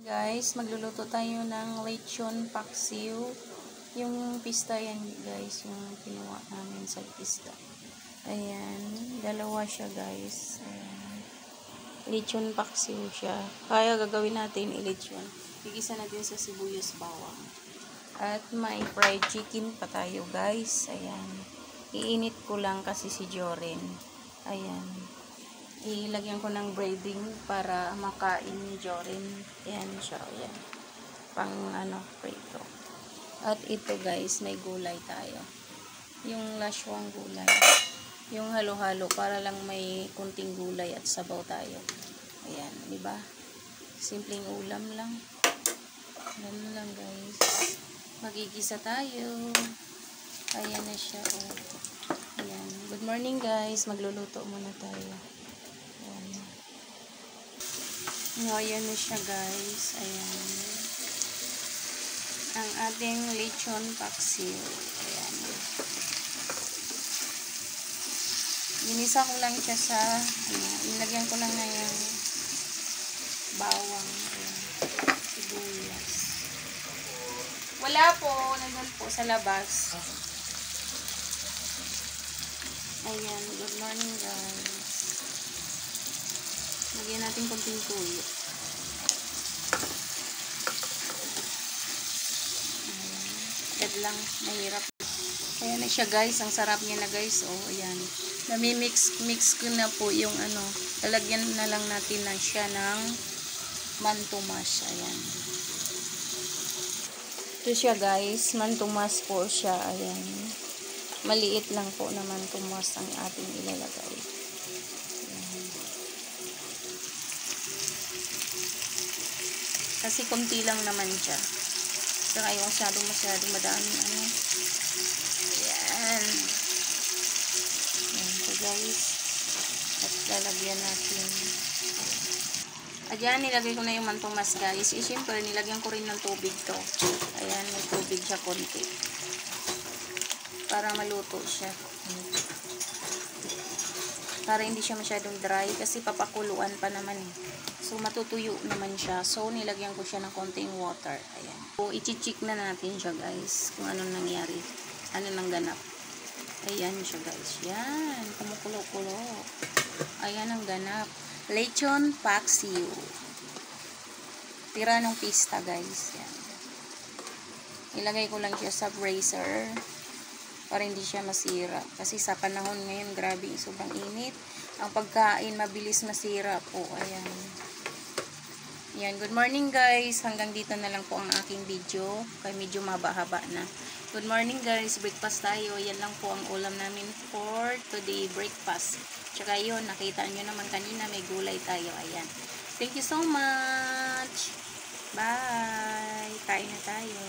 Guys, magluluto tayo ng lechon paksiw. Yung pista yan guys, yung kinuha namin sa pista. Ayan, dalawa siya guys. Ayan. Lechon paksiw siya. Kaya gagawin natin i-lechon. Igisa natin sa sibuyas bawang. At may fried chicken pa tayo guys. Ayan. Iinit ko lang kasi si Joren. Ayan. Ilagyan ko ng breading para makain ni Joren. Ayan siya. Ayan. Pang prito. At ito guys, may gulay tayo. Yung lashwang gulay. Yung halo-halo para lang may kunting gulay at sabaw tayo. Ayan, di ba? Simpleng ulam lang. Ganun lang guys. Magigisa tayo. Ayan na siya. Oh. Ayan. Good morning guys. Magluluto muna tayo. No, ayan na siya guys. Ayan. Ang ating lechon paksiw. Ayan. Ginisa ko lang siya sa, nilagyan ko lang na yung bawang. Ayan. Sibuyas. Wala po. Nandun po sa labas. Ayan. Good morning guys. Lagyan natin konting tuyo. Ayan. Lang. Mahirap. Ayan na siya guys. Ang sarap niya na guys. Oh, ayan. Nami-mix ko na po yung lalagyan na lang natin na siya ng mantumas. Ayan. Ito siya guys. Mantumas po siya. Ayan. Maliit lang po na mantumas ang ating ilalagay. Kasi konti lang naman siya. Saka yung masyadong madami Ayan. Ayan po guys. At lalagyan natin. Ayan, nilagay ko na yung mantumas guys. Siyempre, nilagyan ko rin ng tubig to. Ayan, may tubig siya konti. Para maluto siya. Para hindi siya masyadong dry. Kasi papakuluan pa naman eh. So, matutuyo naman siya. So, nilagyan ko siya ng konting water. Ayan. So, i-check na natin siya, guys. Kung anong nangyari. Ano nang ganap. Ayan siya, guys. Yan. Kumukulo-kulo. Ayan ang ganap. Lechon paksiw. Tira ng pista, guys. Yan. Ilagay ko lang siya sa brazier. Para hindi siya masira. Kasi sa panahon ngayon, grabe, sobrang init. Ang pagkain, mabilis masira po. Ayan. Yan, good morning guys. Hanggang dito na lang po ang aking video. Kaya medyo mabahaba na. Good morning guys. Breakfast tayo. Yan lang po ang ulam namin for today breakfast. Tsaka yun, nakita nyo naman kanina may gulay tayo. Ayan. Thank you so much. Bye. Kain na tayo.